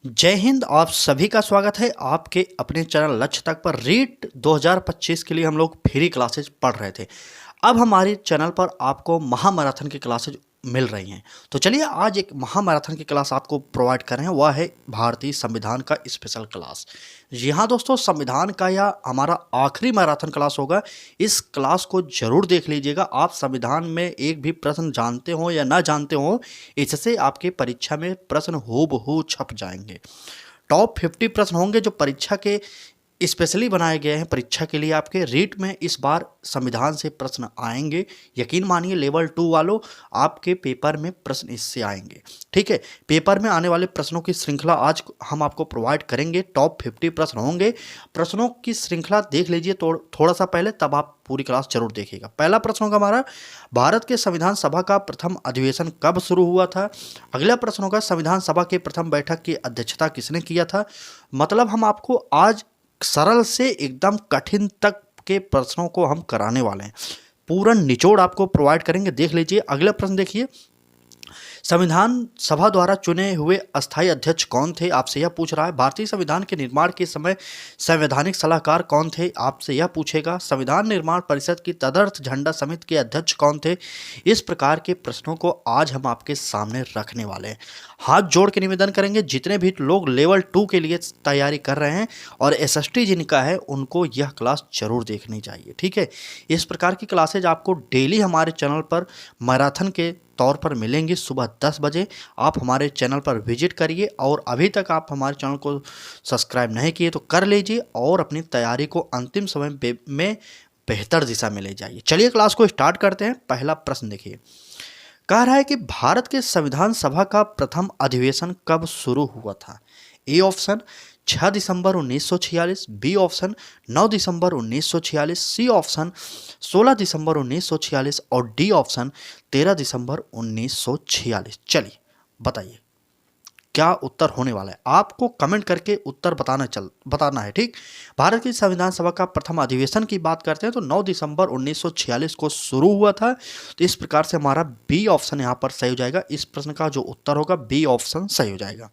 जय हिंद। आप सभी का स्वागत है आपके अपने चैनल लक्ष्य तक पर। रीट 2025 के लिए हम लोग फ्री क्लासेज पढ़ रहे थे। अब हमारे चैनल पर आपको महामैराथन की क्लासेज मिल रही हैं। तो चलिए आज एक महामैराथन की क्लास आपको प्रोवाइड कर रहे हैं, वह है भारतीय संविधान का स्पेशल क्लास। जी हाँ दोस्तों, संविधान का यह हमारा आखिरी मैराथन क्लास होगा। इस क्लास को जरूर देख लीजिएगा। आप संविधान में एक भी प्रश्न जानते हो या ना जानते हो, इससे आपके परीक्षा में प्रश्न हूबहू छप जाएंगे। टॉप 50 प्रश्न होंगे जो परीक्षा के स्पेशली बनाए गए हैं। परीक्षा के लिए आपके रीट में इस बार संविधान से प्रश्न आएंगे। यकीन मानिए लेवल 2 वालों, आपके पेपर में प्रश्न इससे आएंगे। ठीक है, पेपर में आने वाले प्रश्नों की श्रृंखला आज हम आपको प्रोवाइड करेंगे। टॉप 50 प्रश्न होंगे। प्रश्नों की श्रृंखला देख लीजिए थोड़ा सा पहले, तब आप पूरी क्लास जरूर देखिएगा। पहला प्रश्न होगा हमारा, भारत के संविधान सभा का प्रथम अधिवेशन कब शुरू हुआ था। अगला प्रश्न होगा, संविधान सभा के प्रथम बैठक की अध्यक्षता किसने किया था। मतलब हम आपको आज सरल से एकदम कठिन तक के प्रश्नों को हम कराने वाले हैं। पूरा निचोड़ आपको प्रोवाइड करेंगे, देख लीजिए। अगला प्रश्न देखिए, संविधान सभा द्वारा चुने हुए अस्थायी अध्यक्ष कौन थे, आपसे यह पूछ रहा है। भारतीय संविधान के निर्माण के समय संवैधानिक सलाहकार कौन थे, आपसे यह पूछेगा। संविधान निर्माण परिषद की तदर्थ झंडा समिति के अध्यक्ष कौन थे। इस प्रकार के प्रश्नों को आज हम आपके सामने रखने वाले हैं। हाथ जोड़ के निवेदन करेंगे, जितने भी लोग लेवल 2 के लिए तैयारी कर रहे हैं और एसएसटी जिनका है, उनको यह क्लास जरूर देखनी चाहिए। ठीक है, इस प्रकार की क्लासेज आपको डेली हमारे चैनल पर मैराथन के तौर पर मिलेंगी। सुबह 10 बजे आप हमारे चैनल पर विजिट करिए, और अभी तक आप हमारे चैनल को सब्सक्राइब नहीं किए तो कर लीजिए, और अपनी तैयारी को अंतिम समय में बेहतर दिशा में ले जाइए। चलिए क्लास को स्टार्ट करते हैं। पहला प्रश्न देखिए, कह रहा है कि भारत के संविधान सभा का प्रथम अधिवेशन कब शुरू हुआ था। ए ऑप्शन 6 दिसंबर 1946, बी ऑप्शन 9 दिसंबर 1946, सी ऑप्शन 16 दिसंबर 1946 और डी ऑप्शन 13 दिसंबर 1946। चलिए बताइए क्या उत्तर होने वाला है। आपको कमेंट करके उत्तर बताना है। ठीक, भारत की संविधान सभा का प्रथम अधिवेशन की बात करते हैं तो 9 दिसंबर 1946 को शुरू हुआ था। तो इस प्रकार से हमारा बी ऑप्शन यहाँ पर सही हो जाएगा। इस प्रश्न का जो उत्तर होगा बी ऑप्शन सही हो जाएगा।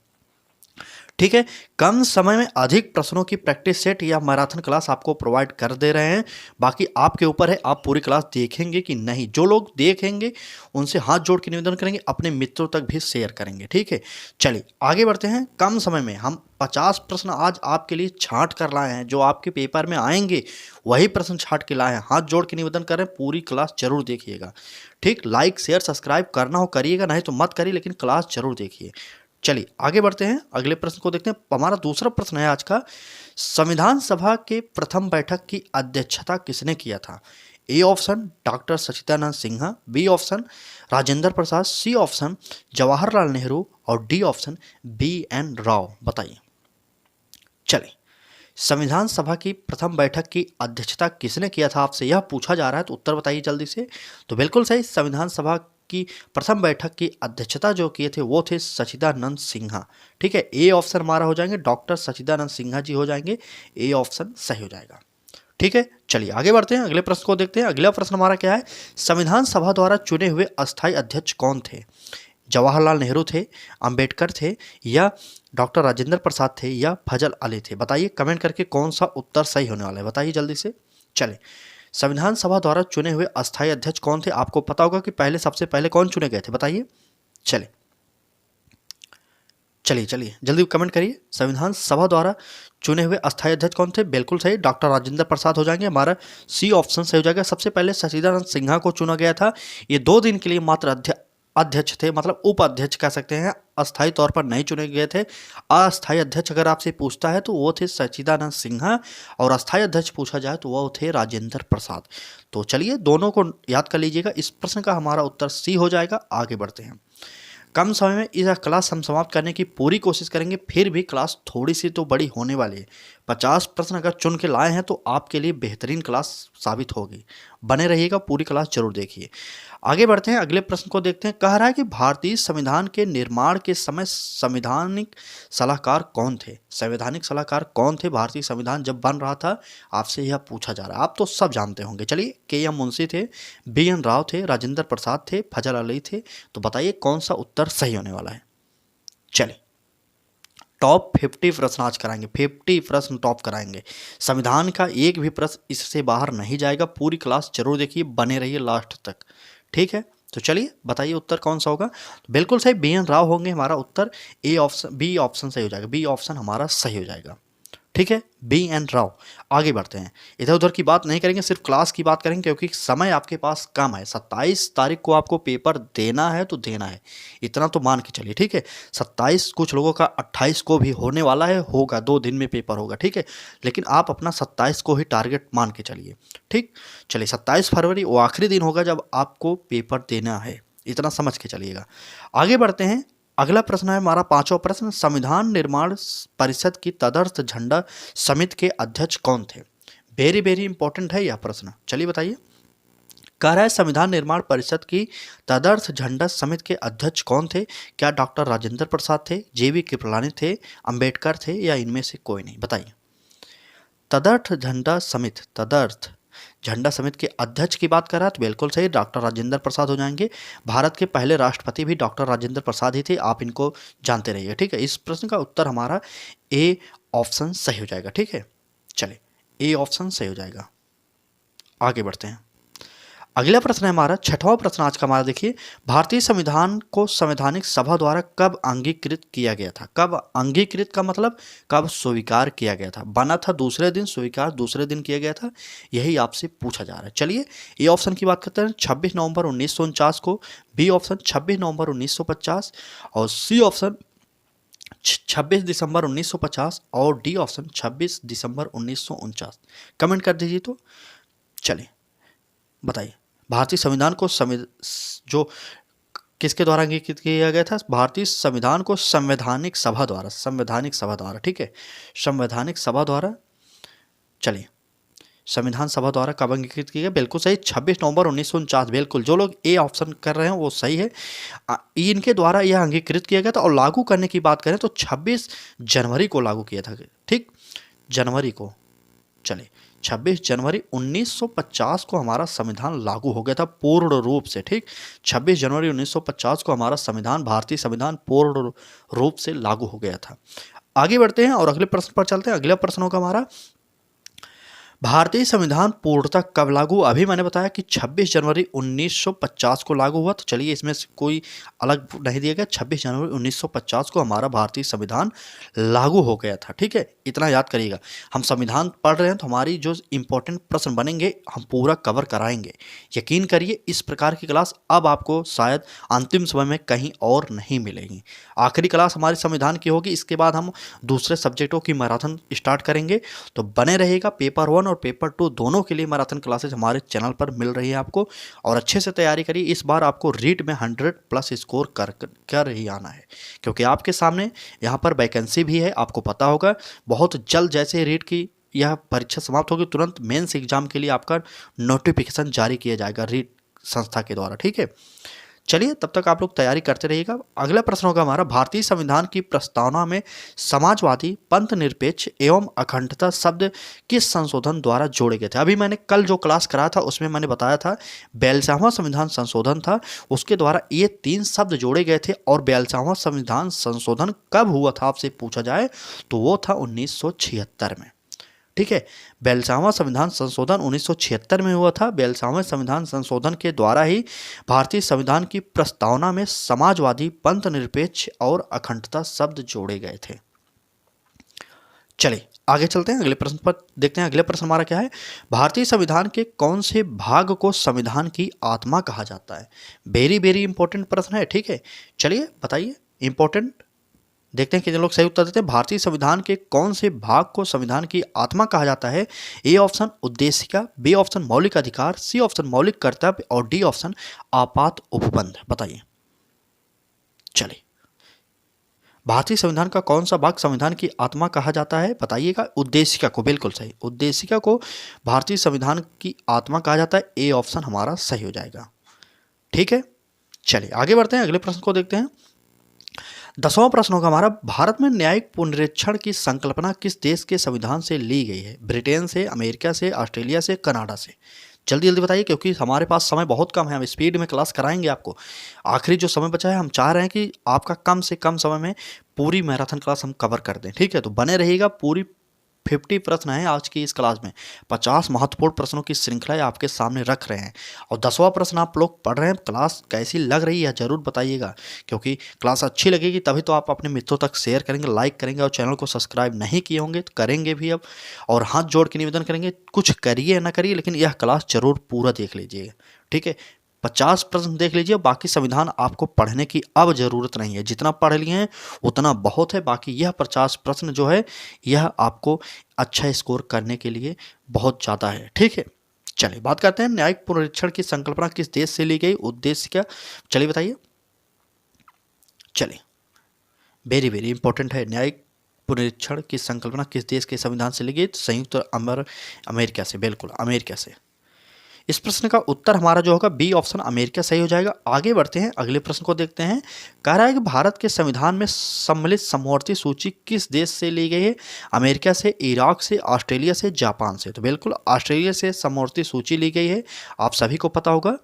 ठीक है, कम समय में अधिक प्रश्नों की प्रैक्टिस सेट या मैराथन क्लास आपको प्रोवाइड कर दे रहे हैं। बाकी आपके ऊपर है, आप पूरी क्लास देखेंगे कि नहीं। जो लोग देखेंगे उनसे हाथ जोड़ के निवेदन करेंगे, अपने मित्रों तक भी शेयर करेंगे। ठीक है, चलिए आगे बढ़ते हैं। कम समय में हम 50 प्रश्न आज आपके लिए छांट कर लाए हैं। जो आपके पेपर में आएंगे वही प्रश्न छांट के लाए हैं। हाथ जोड़ के निवेदन करें, पूरी क्लास जरूर देखिएगा। ठीक, लाइक शेयर सब्सक्राइब करना हो करिएगा, नहीं तो मत करिए, लेकिन क्लास जरूर देखिए। चलिए आगे बढ़ते हैं, अगले प्रश्न को देखते हैं। हमारा दूसरा प्रश्न है आज का, संविधान सभा के प्रथम बैठक की अध्यक्षता किसने किया था। A option doctor Sachchidanand Sinha, B option Rajendra Prasad, C option Jawaharlal Nehru और D option B N Rao. बताइए। चलिए, संविधान सभा की प्रथम बैठक की अध्यक्षता किसने किया था, आपसे यह पूछा जा रहा है, तो उत्तर बताइए जल्दी से। तो बिल्कुल सही, संविधान सभा की प्रथम बैठक की अध्यक्षता जो किए थे वो थे सच्चिदानंद सिन्हा। ठीक है, ए ऑप्शन हमारा हो जाएंगे, डॉक्टर सच्चिदानंद सिन्हा जी हो जाएंगे। ए ऑप्शन सही हो जाएगा। ठीक है, चलिए आगे बढ़ते हैं, अगले प्रश्न को देखते हैं। अगला प्रश्न हमारा क्या है, संविधान सभा द्वारा चुने हुए अस्थायी अध्यक्ष कौन थे। जवाहरलाल नेहरू थे, अंबेडकर थे, या डॉक्टर राजेंद्र प्रसाद थे, या फजल अली थे। बताइए कमेंट करके कौन सा उत्तर सही होने वाला है, बताइए जल्दी से। चलिए, संविधान सभा द्वारा चुने हुए अस्थायी अध्यक्ष कौन थे, आपको पता होगा कि पहले सबसे पहले कौन चुने गए थे, बताइए। चलिए चलिए चलिए जल्दी कमेंट करिए। संविधान सभा द्वारा चुने हुए अस्थायी अध्यक्ष कौन थे, बिल्कुल सही, डॉक्टर राजेंद्र प्रसाद हो जाएंगे। हमारा सी ऑप्शन सही हो जाएगा। सबसे पहले सच्चिदानंद सिन्हा को चुना गया था। ये 2 दिन के लिए मात्र अध्यक्ष थे, मतलब उपाध्यक्ष कह सकते हैं, अस्थायी तौर पर नहीं चुने गए थे। अस्थायी अध्यक्ष अगर आपसे पूछता है तो वो थे सच्चिदानंद सिन्हा, और अस्थायी अध्यक्ष पूछा जाए तो वो थे राजेंद्र प्रसाद। तो चलिए दोनों को याद कर लीजिएगा। इस प्रश्न का हमारा उत्तर सी हो जाएगा। आगे बढ़ते हैं। कम समय में इस क्लास हम समाप्त करने की पूरी कोशिश करेंगे, फिर भी क्लास थोड़ी सी तो बड़ी होने वाली है। 50 प्रश्न अगर चुन के लाए हैं तो आपके लिए बेहतरीन क्लास साबित होगी। बने रहिएगा, पूरी क्लास जरूर देखिए। आगे बढ़ते हैं, अगले प्रश्न को देखते हैं। कह रहा है कि भारतीय संविधान के निर्माण के समय संवैधानिक सलाहकार कौन थे। संवैधानिक सलाहकार कौन थे भारतीय संविधान जब बन रहा था, आपसे यह पूछा जा रहा है। आप तो सब जानते होंगे। चलिए, के एम मुंशी थे, बी एन राव थे, राजेंद्र प्रसाद थे, फजल अली थे। तो बताइए कौन सा उत्तर सही होने वाला है। चलिए टॉप 50 प्रश्न आज कराएंगे, 50 प्रश्न टॉप कराएंगे। संविधान का एक भी प्रश्न इससे बाहर नहीं जाएगा। पूरी क्लास जरूर देखिए, बने रहिए लास्ट तक, ठीक है। तो चलिए बताइए उत्तर कौन सा होगा। बिल्कुल सही, बी एन राव होंगे हमारा उत्तर। ए ऑप्शन, बी ऑप्शन सही हो जाएगा, बी ऑप्शन हमारा सही हो जाएगा, ठीक है, बी एन राव। आगे बढ़ते हैं, इधर उधर की बात नहीं करेंगे, सिर्फ क्लास की बात करेंगे, क्योंकि समय आपके पास कम है। 27 तारीख को आपको पेपर देना है तो देना है, इतना तो मान के चलिए, ठीक है। 27, कुछ लोगों का 28 को भी होने वाला है, होगा 2 दिन में पेपर होगा, ठीक है। लेकिन आप अपना 27 को ही टारगेट मान के चलिए, ठीक। चलिए 27 फरवरी वो आखिरी दिन होगा जब आपको पेपर देना है, इतना समझ के चलिएगा। आगे बढ़ते हैं, अगला प्रश्न है हमारा 5वां प्रश्न। संविधान निर्माण परिषद की तदर्थ झंडा समिति के अध्यक्ष कौन थे? वेरी वेरी इंपॉर्टेंट है यह प्रश्न, चलिए बताइए। कह रहा है संविधान निर्माण परिषद की तदर्थ झंडा समिति के अध्यक्ष कौन थे? क्या डॉक्टर राजेंद्र प्रसाद थे, जेबी कृपलानी थे, अंबेडकर थे, या इनमें से कोई नहीं? बताइए। तदर्थ झंडा समिति, तदर्थ झंडा समिति के अध्यक्ष की बात कर रहा है तो बिल्कुल सही, डॉक्टर राजेंद्र प्रसाद हो जाएंगे। भारत के पहले राष्ट्रपति भी डॉक्टर राजेंद्र प्रसाद ही थे, आप इनको जानते रहिए, ठीक है। इस प्रश्न का उत्तर हमारा ए ऑप्शन सही हो जाएगा, ठीक है। चलिए, ए ऑप्शन सही हो जाएगा। आगे बढ़ते हैं, अगला प्रश्न है हमारा 6वां प्रश्न आज का हमारा। देखिए, भारतीय संविधान को संवैधानिक सभा द्वारा कब अंगीकृत किया गया था? कब अंगीकृत का मतलब कब स्वीकार किया गया था? बना था दूसरे दिन, स्वीकार दूसरे दिन किया गया था, यही आपसे पूछा जा रहा है। चलिए, ए ऑप्शन की बात करते हैं, 26 नवंबर 1949 को, बी ऑप्शन 26 नवंबर 1950, और सी ऑप्शन 26 दिसंबर 1950, और डी ऑप्शन 26 दिसंबर 1949। कमेंट कर दीजिए तो। चलिए बताइए, भारतीय संविधान को जो किसके द्वारा अंगीकृत किया गया था? भारतीय संविधान को संवैधानिक सभा द्वारा, संवैधानिक सभा द्वारा, ठीक है, संवैधानिक सभा द्वारा। चलिए, संविधान सभा द्वारा कब अंगीकृत किया गया? बिल्कुल सही, 26 नवंबर 1949। बिल्कुल, जो लोग ए ऑप्शन कर रहे हैं वो सही है, इनके द्वारा यह अंगीकृत किया गया था। और लागू करने की बात करें तो 26 जनवरी को लागू किया था, ठीक, जनवरी को। चलिए, 26 जनवरी 1950 को हमारा संविधान लागू हो गया था पूर्ण रूप से, ठीक। 26 जनवरी 1950 को हमारा संविधान, भारतीय संविधान पूर्ण रूप से लागू हो गया था। आगे बढ़ते हैं और अगले प्रश्न पर चलते हैं। अगला प्रश्न होगा हमारा, भारतीय संविधान पूर्णतः कब लागू? अभी मैंने बताया कि 26 जनवरी 1950 को लागू हुआ, तो चलिए इसमें से कोई अलग नहीं दिया गया। 26 जनवरी 1950 को हमारा भारतीय संविधान लागू हो गया था, ठीक है, इतना याद करिएगा। हम संविधान पढ़ रहे हैं तो हमारी जो इंपॉर्टेंट प्रश्न बनेंगे हम पूरा कवर कराएंगे, यकीन करिए। इस प्रकार की क्लास अब आपको शायद अंतिम समय में कहीं और नहीं मिलेगी। आखिरी क्लास हमारी संविधान की होगी, इसके बाद हम दूसरे सब्जेक्टों की मैराथन स्टार्ट करेंगे, तो बने रहेगा। पेपर 1 और पेपर 2 दोनों के लिए मैराथन क्लासेज हमारे चैनल पर मिल रही है आपको, और अच्छे से तैयारी करिए। इस बार आपको रीट में 100+ स्कोर कर ही आना है, क्योंकि आपके सामने यहाँ पर वैकेंसी भी है, आपको पता होगा। बहुत जल्द जैसे रीट की यह परीक्षा समाप्त होगी, तुरंत मेंस एग्जाम के लिए आपका नोटिफिकेशन जारी किया जाएगा रीट संस्था के द्वारा, ठीक है। चलिए, तब तक आप लोग तैयारी करते रहिएगा। अगला प्रश्न होगा हमारा, भारतीय संविधान की प्रस्तावना में समाजवादी, पंथ निरपेक्ष एवं अखंडता शब्द किस संशोधन द्वारा जोड़े गए थे? अभी मैंने कल जो क्लास कराया था उसमें मैंने बताया था 42वां संविधान संशोधन था, उसके द्वारा ये 3 शब्द जोड़े गए थे। और 42वां संविधान संशोधन कब हुआ था आपसे पूछा जाए तो वो था 1976 में, ठीक है। 42वां संविधान संशोधन 1976 में हुआ था। 42वें संविधान संशोधन के द्वारा ही भारतीय संविधान की प्रस्तावना में समाजवादी, पंथ निरपेक्ष और अखंडता शब्द जोड़े गए थे। चलिए आगे चलते हैं, अगले प्रश्न पर देखते हैं। अगले प्रश्न हमारा क्या है, भारतीय संविधान के कौन से भाग को संविधान की आत्मा कहा जाता है? वेरी वेरी इंपॉर्टेंट प्रश्न है, ठीक है। चलिए बताइए, इंपॉर्टेंट, देखते हैं कितने लोग सही उत्तर देते हैं। भारतीय संविधान के कौन से भाग को संविधान की आत्मा कहा जाता है? ए ऑप्शन उद्देशिका, बी ऑप्शन मौलिक अधिकार, सी ऑप्शन मौलिक कर्तव्य, और डी ऑप्शन आपात उपबंध। बताइए। चलिए, भारतीय संविधान का कौन सा भाग संविधान की आत्मा कहा जाता है? बताइएगा। उद्देशिका को, बिल्कुल सही, उद्देशिका को भारतीय संविधान की आत्मा कहा जाता है। ए ऑप्शन हमारा सही हो जाएगा, ठीक है। चलिए आगे बढ़ते हैं, अगले प्रश्न को देखते हैं। 10वां प्रश्न होगा हमारा, भारत में न्यायिक पुनरीक्षण की संकल्पना किस देश के संविधान से ली गई है? ब्रिटेन से, अमेरिका से, ऑस्ट्रेलिया से, कनाडा से? जल्दी जल्दी बताइए, क्योंकि हमारे पास समय बहुत कम है, हम स्पीड में क्लास कराएंगे आपको। आखिरी जो समय बचा है, हम चाह रहे हैं कि आपका कम से कम समय में पूरी मैराथन क्लास हम कवर कर दें, ठीक है। तो बने रहिएगा, पूरी 50 प्रश्न है आज की इस क्लास में। 50 महत्वपूर्ण प्रश्नों की श्रृंखला आपके सामने रख रहे हैं और 10वां प्रश्न आप लोग पढ़ रहे हैं। क्लास कैसी लग रही है जरूर बताइएगा, क्योंकि क्लास अच्छी लगेगी तभी तो आप अपने मित्रों तक शेयर करेंगे, लाइक करेंगे, और चैनल को सब्सक्राइब नहीं किए होंगे तो करेंगे भी अब। और हाथ जोड़ के निवेदन करेंगे, कुछ करिए ना करिए लेकिन यह क्लास जरूर पूरा देख लीजिएगा, ठीक है। 50 प्रश्न देख लीजिए, बाकी संविधान आपको पढ़ने की अब ज़रूरत नहीं है, जितना पढ़ लिए हैं उतना बहुत है। बाकी यह 50 प्रश्न जो है यह आपको अच्छा स्कोर करने के लिए बहुत ज़्यादा है, ठीक है। चलिए बात करते हैं, न्यायिक पुनरीक्षण की संकल्पना किस देश से ली गई, उद्देश्य क्या, चलिए बताइए। चलिए, वेरी वेरी इंपॉर्टेंट है, न्यायिक पुनरीक्षण की संकल्पना किस देश के संविधान से ली गई, संयुक्त अमेरिका से, बिल्कुल अमेरिका से। इस प्रश्न का उत्तर हमारा जो होगा बी ऑप्शन अमेरिका सही हो जाएगा। आगे बढ़ते हैं, अगले प्रश्न को देखते हैं। कह रहा है कि भारत के संविधान में सम्मिलित समवर्ती सूची किस देश से ली गई है, अमेरिका से, इराक से, ऑस्ट्रेलिया से, जापान से। तो बिल्कुल ऑस्ट्रेलिया से समवर्ती सूची ली गई है, आप सभी को पता होगा,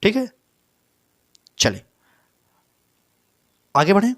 ठीक है। चलिए आगे बढ़ें।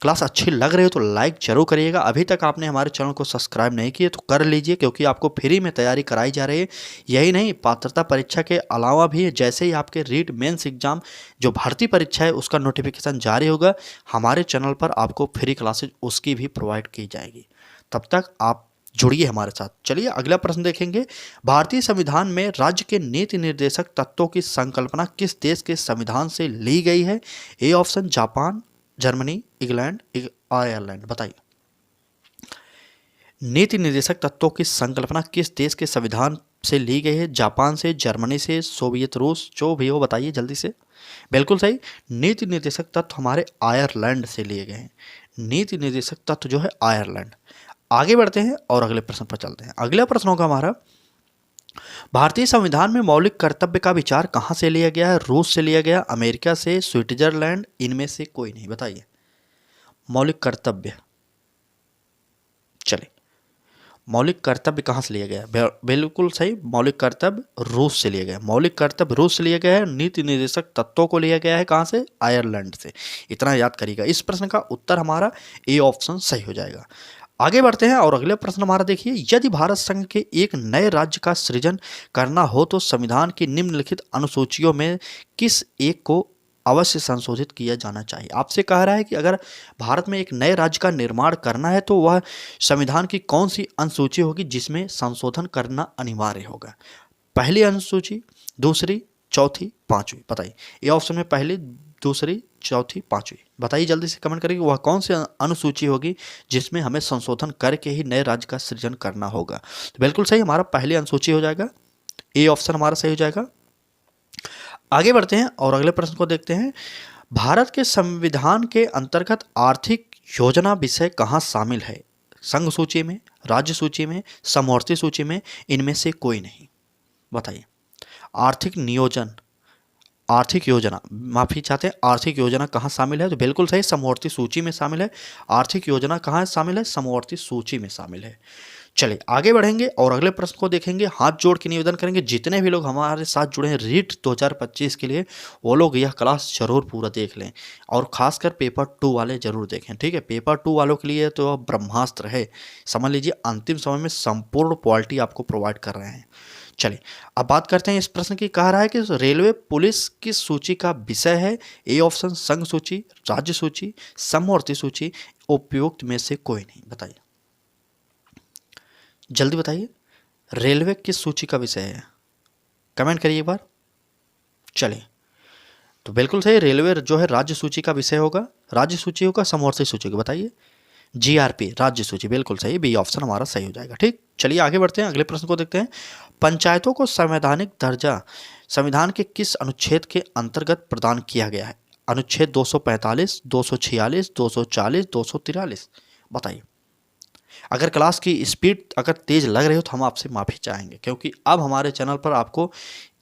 क्लास अच्छी लग रही हो तो लाइक जरूर करिएगा। अभी तक आपने हमारे चैनल को सब्सक्राइब नहीं किए तो कर लीजिए, क्योंकि आपको फ्री में तैयारी कराई जा रही है। यही नहीं, पात्रता परीक्षा के अलावा भी जैसे ही आपके रीट मेंस एग्जाम जो भर्ती परीक्षा है उसका नोटिफिकेशन जारी होगा, हमारे चैनल पर आपको फ्री क्लासेज उसकी भी प्रोवाइड की जाएगी। तब तक आप जुड़िए हमारे साथ। चलिए अगला प्रश्न देखेंगे। भारतीय संविधान में राज्य के नीति निर्देशक तत्वों की संकल्पना किस देश के संविधान से ली गई है, A option Japan, Germany, England, Ireland. बताइए, नीति निर्देशक तत्वों की संकल्पना किस देश के संविधान से ली गई है, जापान से, जर्मनी से, सोवियत रूस, जो भी हो बताइए जल्दी से। बिल्कुल सही, नीति निर्देशक तत्व हमारे आयरलैंड से लिए गए हैं। नीति निर्देशक तत्व जो है आयरलैंड। आगे बढ़ते हैं और अगले प्रश्न पर चलते हैं। अगला प्रश्न होगा हमारा, भारतीय संविधान में मौलिक कर्तव्य का विचार कहाँ से लिया गया है, रूस से लिया गया, अमेरिका से, स्विट्जरलैंड, इनमें से कोई नहीं। बताइए मौलिक कर्तव्य, चलिए मौलिक कर्तव्य कहाँ से लिया गया, बिल्कुल सही, मौलिक कर्तव्य रूस से लिया गया। मौलिक कर्तव्य रूस से लिया गया है। नीति निर्देशक तत्वों को लिया गया है कहाँ से, आयरलैंड से। इतना याद करिएगा। इस प्रश्न का उत्तर हमारा ए ऑप्शन सही हो जाएगा। आगे बढ़ते हैं और अगले प्रश्न हमारा देखिए, यदि भारत संघ के एक नए राज्य का सृजन करना हो तो संविधान की निम्नलिखित अनुसूचियों में किस एक को अवश्य संशोधित किया जाना चाहिए। आपसे कह रहा है कि अगर भारत में एक नए राज्य का निर्माण करना है तो वह संविधान की कौन सी अनुसूची होगी जिसमें संशोधन करना अनिवार्य होगा। पहली अनुसूची, दूसरी, चौथी, पांचवी। बताइए, ये ऑप्शन में पहली, दूसरी, चौथी, पांचवी। बताइए जल्दी से कमेंट करिए, वह कौन सी अनुसूची होगी जिसमें हमें संशोधन करके ही नए राज्य का सृजन करना होगा। तो बिल्कुल सही, हमारा पहली अनुसूची हो जाएगा, ए ऑप्शन हमारा सही हो जाएगा। आगे बढ़ते हैं और अगले प्रश्न को देखते हैं। भारत के संविधान के अंतर्गत आर्थिक योजना विषय कहाँ शामिल है, संघ सूची में, राज्य सूची में, समवर्ती सूची में, इनमें से कोई नहीं। बताइए, आर्थिक नियोजन, आर्थिक योजना, माफी चाहते हैं, आर्थिक योजना कहाँ शामिल है, तो बिल्कुल सही, समवर्ती सूची में शामिल है। आर्थिक योजना कहाँ शामिल है, समवर्ती सूची में शामिल है। चलिए आगे बढ़ेंगे और अगले प्रश्न को देखेंगे। हाथ जोड़ के निवेदन करेंगे, जितने भी लोग हमारे साथ जुड़े हैं रीट 2025 के लिए, वो लोग यह क्लास जरूर पूरा देख लें और खासकर पेपर 2 वाले जरूर देखें, ठीक है। पेपर 2 वालों के लिए तो ब्रह्मास्त्र है, समझ लीजिए अंतिम समय में संपूर्ण क्वालिटी आपको प्रोवाइड कर रहे हैं। चलिए अब बात करते हैं इस प्रश्न की। कह रहा है कि रेलवे पुलिस किस सूची का विषय है, ए ऑप्शन संघ सूची, राज्य सूची, समवर्ती सूची, उपयुक्त में से कोई नहीं। बताइए जल्दी बताइए, रेलवे किस सूची का विषय है, कमेंट करिए एक बार। चलिए तो बिल्कुल सही, रेलवे जो है राज्य सूची का विषय होगा, राज्य सूची होगा, समवर्ती सूची का। बताइए, जीआरपी, राज्य सूची, बिल्कुल सही, बी ऑप्शन हमारा सही हो जाएगा। ठीक, चलिए आगे बढ़ते हैं, अगले प्रश्न को देखते हैं। पंचायतों को संवैधानिक दर्जा संविधान के किस अनुच्छेद के अंतर्गत प्रदान किया गया है, अनुच्छेद 245, 246, 240, 243। बताइए। अगर क्लास की स्पीड अगर तेज़ लग रही हो तो हम आपसे माफ़ी चाहेंगे, क्योंकि अब हमारे चैनल पर आपको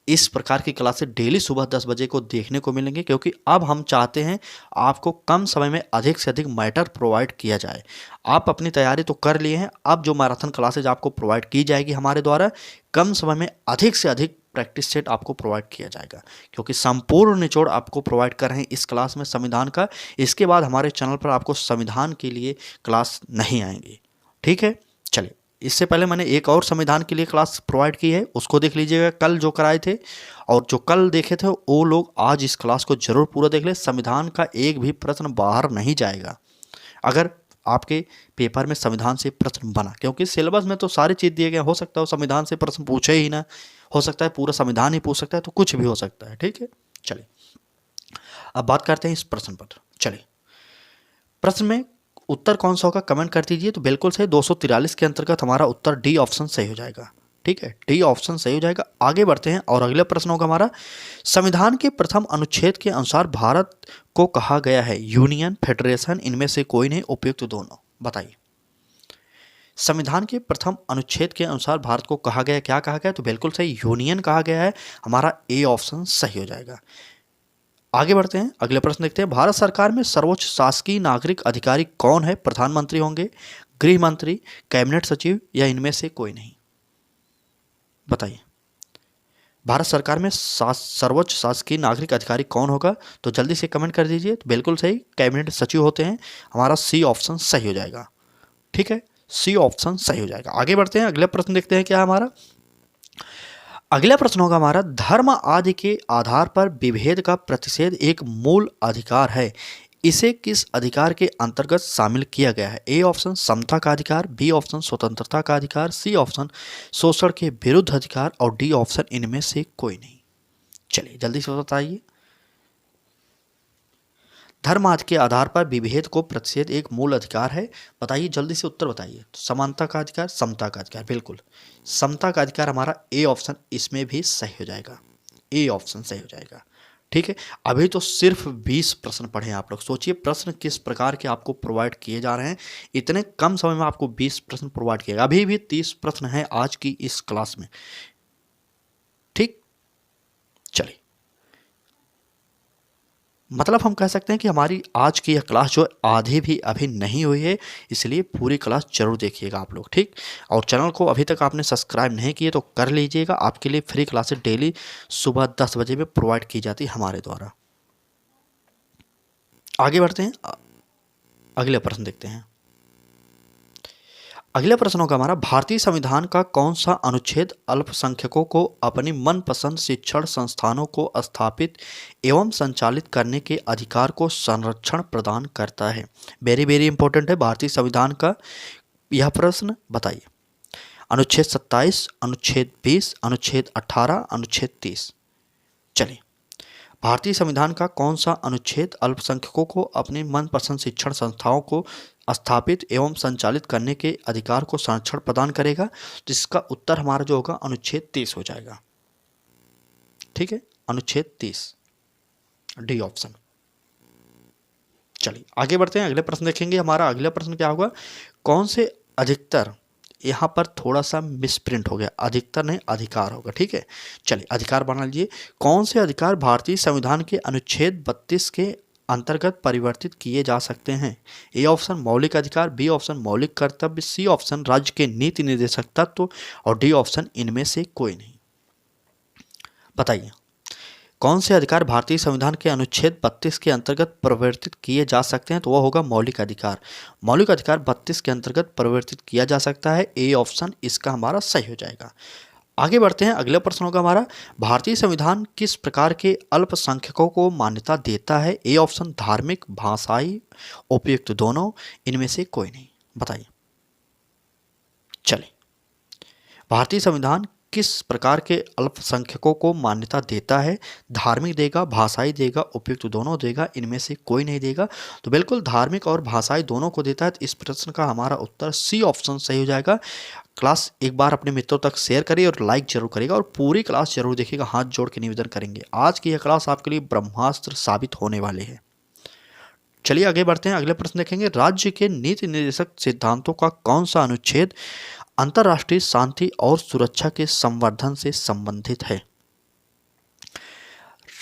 इस प्रकार की क्लासेस डेली सुबह 10 बजे को देखने को मिलेंगे, क्योंकि अब हम चाहते हैं आपको कम समय में अधिक से अधिक मैटर प्रोवाइड किया जाए। आप अपनी तैयारी तो कर लिए हैं, अब जो मैराथन क्लासेज आपको प्रोवाइड की जाएगी हमारे द्वारा, कम समय में अधिक से अधिक प्रैक्टिस सेट आपको प्रोवाइड किया जाएगा, क्योंकि संपूर्ण निचोड़ आपको प्रोवाइड कर रहे हैं इस क्लास में संविधान का। इसके बाद हमारे चैनल पर आपको संविधान के लिए क्लास नहीं आएंगी, ठीक है। चलिए, इससे पहले मैंने एक और संविधान के लिए क्लास प्रोवाइड की है, उसको देख लीजिएगा, कल जो कराए थे। और जो कल देखे थे वो लोग आज इस क्लास को जरूर पूरा देख ले। संविधान का एक भी प्रश्न बाहर नहीं जाएगा अगर आपके पेपर में संविधान से प्रश्न बना, क्योंकि सिलेबस में तो सारी चीज़ दिए गए। हो सकता है संविधान से प्रश्न पूछे ही ना, हो सकता है पूरा संविधान ही पूछ सकता है, तो कुछ भी हो सकता है, ठीक है। चलिए, अब बात करते हैं इस प्रश्न पर। चलिए, प्रश्न में उत्तर कौन सा होगा कमेंट कर दीजिए। तो बिल्कुल सही, 243 के अंतर्गत हमारा उत्तर डी ऑप्शन सही हो जाएगा, ठीक है, डी ऑप्शन सही हो जाएगा। आगे बढ़ते हैं और अगला प्रश्न होगा हमारा, संविधान के प्रथम अनुच्छेद के अनुसार भारत को कहा गया है यूनियन, फेडरेशन, इनमें से कोई नहीं, उपयुक्त दोनों। बताइए, संविधान के प्रथम अनुच्छेद के अनुसार भारत को कहा गया, क्या कहा गया? तो बिल्कुल सही, यूनियन कहा गया है, हमारा ए ऑप्शन सही हो जाएगा। आगे बढ़ते हैं, अगले प्रश्न देखते हैं, भारत सरकार में सर्वोच्च शासकीय नागरिक अधिकारी कौन है? प्रधानमंत्री होंगे, गृह मंत्री, कैबिनेट सचिव, या इनमें से कोई नहीं? बताइए, भारत सरकार में सर्वोच्च शासकीय नागरिक अधिकारी कौन होगा? तो जल्दी से कमेंट कर दीजिए। तो बिल्कुल सही, कैबिनेट सचिव होते हैं, हमारा सी ऑप्शन सही हो जाएगा, ठीक है, सी ऑप्शन सही हो जाएगा। आगे बढ़ते हैं, अगला प्रश्न देखते हैं क्या हमारा। अगला प्रश्न होगा हमारा, धर्म आदि के आधार पर विभेद का प्रतिषेध एक मूल अधिकार है, इसे किस अधिकार के अंतर्गत शामिल किया गया है? ए ऑप्शन समता का अधिकार, बी ऑप्शन स्वतंत्रता का अधिकार, सी ऑप्शन शोषण के विरुद्ध अधिकार, और डी ऑप्शन इनमें से कोई नहीं। चलिए जल्दी से बताइए, धर्म आदि के आधार पर विभेद को प्रतिषेध एक मूल अधिकार है, बताइए जल्दी से उत्तर बताइए। तो समानता का अधिकार, समता का अधिकार, बिल्कुल समता का अधिकार, हमारा ए ऑप्शन इसमें भी सही हो जाएगा, ए ऑप्शन सही हो जाएगा, ठीक है। अभी तो सिर्फ 20 प्रश्न पढ़े आप लोग, सोचिए प्रश्न किस प्रकार के आपको प्रोवाइड किए जा रहे हैं। इतने कम समय में आपको 20 प्रश्न प्रोवाइड किए, अभी भी 30 प्रश्न हैं आज की इस क्लास में, ठीक। चलिए, मतलब हम कह सकते हैं कि हमारी आज की यह क्लास जो आधी भी अभी नहीं हुई है, इसलिए पूरी क्लास जरूर देखिएगा आप लोग, ठीक। और चैनल को अभी तक आपने सब्सक्राइब नहीं किए तो कर लीजिएगा, आपके लिए फ्री क्लासेस डेली सुबह 10 बजे में प्रोवाइड की जाती है हमारे द्वारा। आगे बढ़ते हैं, अगले प्रश्न देखते हैं। अगले प्रश्न होगा हमारा, भारतीय संविधान का कौन सा अनुच्छेद अल्पसंख्यकों को अपनी मनपसंद शिक्षण संस्थानों को स्थापित एवं संचालित करने के अधिकार को संरक्षण प्रदान करता है? वेरी वेरी इंपॉर्टेंट है भारतीय संविधान का यह प्रश्न, बताइए। अनुच्छेद 27, अनुच्छेद 20, अनुच्छेद 18, अनुच्छेद 30। चलिए, भारतीय संविधान का कौन सा अनुच्छेद अल्पसंख्यकों को अपनी मनपसंद शिक्षण संस्थाओं को स्थापित एवं संचालित करने के अधिकार को संरक्षण प्रदान करेगा? जिसका उत्तर हमारा जो होगा अनुच्छेद 30 हो जाएगा, ठीक है, अनुच्छेद 30, डी ऑप्शन। चलिए आगे बढ़ते हैं, अगले प्रश्न देखेंगे। हमारा अगला प्रश्न क्या होगा, कौन से अधिकतर, यहाँ पर थोड़ा सा मिसप्रिंट हो गया, अधिकतर नहीं अधिकार होगा, ठीक है। चलिए अधिकार बना लीजिए, कौन से अधिकार भारतीय संविधान के अनुच्छेद 32 के अंतर्गत परिवर्तित किए जा सकते हैं? ए ऑप्शन मौलिक अधिकार, बी ऑप्शन मौलिक कर्तव्य, सी ऑप्शन राज्य के नीति निर्देशक तत्व, और डी ऑप्शन इनमें से कोई नहीं। बताइए, कौन से अधिकार भारतीय संविधान के अनुच्छेद 32 के अंतर्गत परिवर्तित किए जा सकते हैं? तो वह होगा मौलिक अधिकार, मौलिक अधिकार 32 के अंतर्गत परिवर्तित किया जा सकता है, ए ऑप्शन इसका हमारा सही हो जाएगा। आगे बढ़ते हैं, अगला प्रश्न होगा हमारा, भारतीय संविधान किस प्रकार के अल्पसंख्यकों को मान्यता देता है? ए ऑप्शन धार्मिक, भाषाई, उपयुक्त दोनों, इनमें से कोई नहीं। बताइए, चलिए, भारतीय संविधान किस प्रकार के अल्पसंख्यकों को मान्यता देता है? धार्मिक देगा, भाषाई देगा, उपयुक्त दोनों देगा, इनमें से कोई नहीं देगा। तो बिल्कुल धार्मिक और भाषाई दोनों को देता है, तो इस प्रश्न का हमारा उत्तर सी ऑप्शन सही हो जाएगा। क्लास एक बार अपने मित्रों तक शेयर करिए और लाइक जरूर करिएगा, और पूरी क्लास जरूर देखिएगा, हाथ जोड़ के निवेदन करेंगे। आज की यह क्लास आपके लिए ब्रह्मास्त्र साबित होने वाले है। चलिए आगे बढ़ते हैं, अगले प्रश्न देखेंगे, राज्य के नीति निर्देशक सिद्धांतों का कौन सा अनुच्छेद अंतर्राष्ट्रीय शांति और सुरक्षा के संवर्धन से संबंधित है?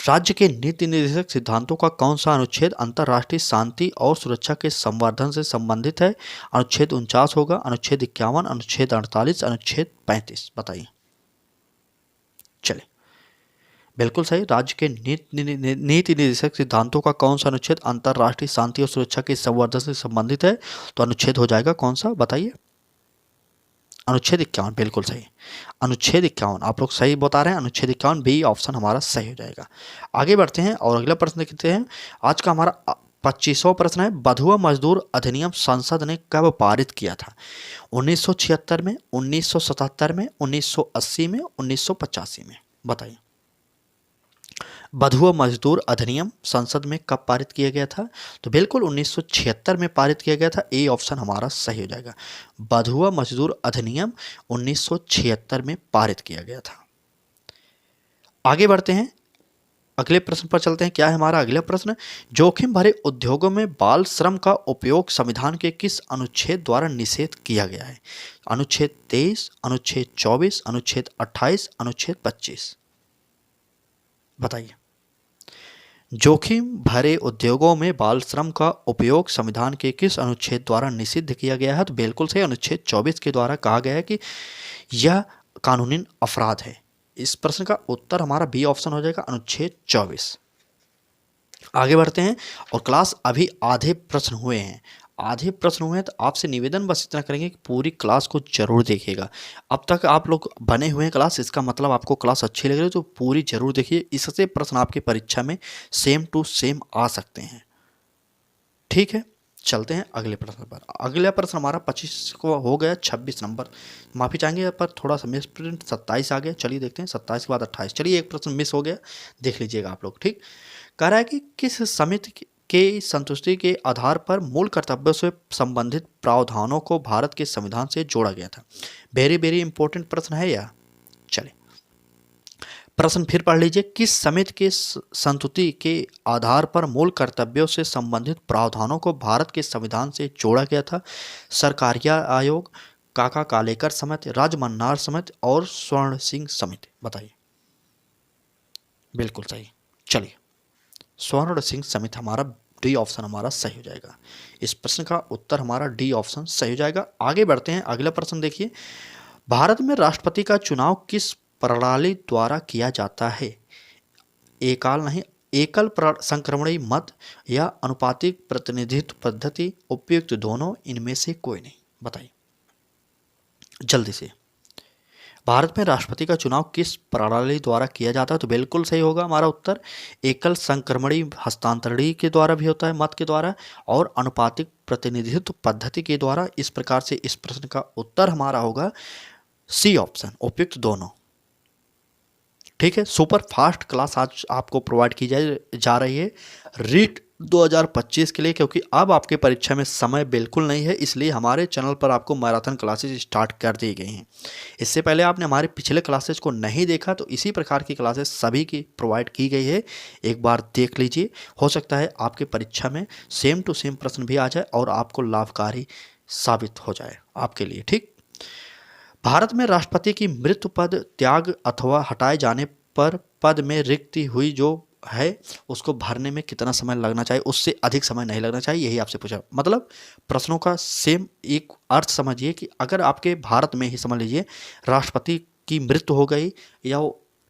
राज्य के नीति निर्देशक सिद्धांतों का कौन सा अनुच्छेद अंतर्राष्ट्रीय शांति और सुरक्षा के संवर्धन से संबंधित है? अनुच्छेद 49 होगा, अनुच्छेद 51, अनुच्छेद 48, अनुच्छेद 35। बताइए। चलिए बिल्कुल सही। राज्य के नीति निर्देशक सिद्धांतों का कौन सा अनुच्छेद अंतर्राष्ट्रीय शांति और सुरक्षा के संवर्धन से संबंधित है? तो अनुच्छेद हो जाएगा कौन सा, बताइए? अनुच्छेद 51, बिल्कुल सही। अनुच्छेद 51 आप लोग सही बता रहे हैं। अनुच्छेद 51 बी ऑप्शन हमारा सही हो जाएगा। आगे बढ़ते हैं और अगला प्रश्न देखते हैं। आज का हमारा 25वां प्रश्न है, बंधुआ मजदूर अधिनियम संसद ने कब पारित किया था? 1976 में, 1977 में, 1980 में, 1985 में, बताइए। बंधुआ मजदूर अधिनियम संसद में कब पारित किया गया था? तो बिल्कुल 1976 में पारित किया गया था। ए ऑप्शन हमारा सही हो जाएगा। बंधुआ मजदूर अधिनियम 1976 में पारित किया गया था। आगे बढ़ते हैं, अगले प्रश्न पर चलते हैं। क्या है हमारा अगला प्रश्न? जोखिम भरे उद्योगों में बाल श्रम का उपयोग संविधान के किस अनुच्छेद द्वारा निषेध किया गया है? अनुच्छेद 23, अनुच्छेद 24, अनुच्छेद 28, अनुच्छेद 25, बताइए। जोखिम भरे उद्योगों में बाल श्रम का उपयोग संविधान के किस अनुच्छेद द्वारा निषिद्ध किया गया है? तो बिल्कुल सही, अनुच्छेद 24 के द्वारा कहा गया है कि यह कानूनी अपराध है। इस प्रश्न का उत्तर हमारा बी ऑप्शन हो जाएगा, अनुच्छेद 24। आगे बढ़ते हैं और क्लास अभी आधे प्रश्न हुए हैं। तो आपसे निवेदन बस इतना करेंगे कि पूरी क्लास को जरूर देखिएगा। अब तक आप लोग बने हुए हैं क्लास, इसका मतलब आपको क्लास अच्छी लग रही है, तो पूरी जरूर देखिए। इससे प्रश्न आपकी परीक्षा में सेम टू सेम आ सकते हैं। ठीक है, चलते हैं अगले प्रश्न पर। अगला प्रश्न हमारा 25 को हो गया, 26 नंबर माफ़ी चाहेंगे पर थोड़ा सा मिस प्रिंट, 27 आ गया। चलिए देखते हैं 27 के बाद 28। चलिए एक प्रश्न मिस हो गया, देख लीजिएगा आप लोग। ठीक, कह रहा है कि किस समिति के संतुष्टि के आधार पर मूल कर्तव्यों से संबंधित प्रावधानों को भारत के संविधान से जोड़ा गया था? वेरी वेरी इंपॉर्टेंट प्रश्न है यह। चलिए प्रश्न फिर पढ़ लीजिए। किस समिति के संतुष्टि के आधार पर मूल कर्तव्यों से संबंधित प्रावधानों को भारत के संविधान से जोड़ा गया था? सरकारिया आयोग, काका कालेकर समिति, राजमन्नार समिति और स्वर्ण सिंह समिति, बताइए। बिल्कुल सही। चलिए स्वर्ण सिंह समिति हमारा डी ऑप्शन हमारा सही हो जाएगा। इस प्रश्न का उत्तर हमारा डी ऑप्शन सही हो जाएगा। आगे बढ़ते हैं, अगला प्रश्न देखिए। भारत में राष्ट्रपति का चुनाव किस प्रणाली द्वारा किया जाता है? एकल संक्रमणीय मत या अनुपातिक प्रतिनिधित्व पद्धति, उपयुक्त दोनों, इनमें से कोई नहीं, बताइए जल्दी से। भारत में राष्ट्रपति का चुनाव किस प्रणाली द्वारा किया जाता है? तो बिल्कुल सही होगा हमारा उत्तर, एकल संक्रमणीय हस्तांतरण के द्वारा भी होता है, मत के द्वारा, और अनुपातिक प्रतिनिधित्व पद्धति के द्वारा। इस प्रकार से इस प्रश्न का उत्तर हमारा होगा सी ऑप्शन, उपयुक्त दोनों। ठीक है, सुपर फास्ट क्लास आज आपको प्रोवाइड की जा रही है रीट 2025 के लिए, क्योंकि अब आपके परीक्षा में समय बिल्कुल नहीं है, इसलिए हमारे चैनल पर आपको मैराथन क्लासेज स्टार्ट कर दी गई हैं। इससे पहले आपने हमारे पिछले क्लासेज को नहीं देखा तो इसी प्रकार की क्लासेज सभी की प्रोवाइड की गई है, एक बार देख लीजिए। हो सकता है आपके परीक्षा में सेम टू सेम प्रश्न भी आ जाए और आपको लाभकारी साबित हो जाए आपके लिए। ठीक, भारत में राष्ट्रपति की मृत्यु पद त्याग अथवा हटाए जाने पर पद में रिक्ति हुई जो है उसको भरने में कितना समय लगना चाहिए? उससे अधिक समय नहीं लगना चाहिए, यही आपसे पूछा। मतलब प्रश्नों का सेम एक अर्थ समझिए कि अगर आपके भारत में ही समझ लीजिए राष्ट्रपति की मृत्यु हो गई या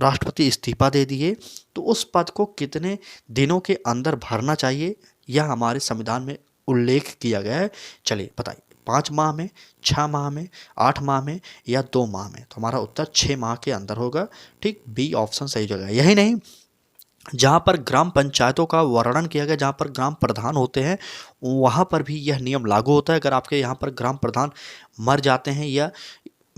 राष्ट्रपति इस्तीफा दे दिए, तो उस पद को कितने दिनों के अंदर भरना चाहिए, यह हमारे संविधान में उल्लेख किया गया है। चलिए बताइए, 5 माह में, 6 माह में, 8 माह में या 2 माह में? तो हमारा उत्तर 6 माह के अंदर होगा। ठीक, बी ऑप्शन सही जगह है। यही नहीं, जहाँ पर ग्राम पंचायतों का वर्णन किया गया, जहाँ पर ग्राम प्रधान होते हैं, वहाँ पर भी यह नियम लागू होता है। अगर आपके यहाँ पर ग्राम प्रधान मर जाते हैं या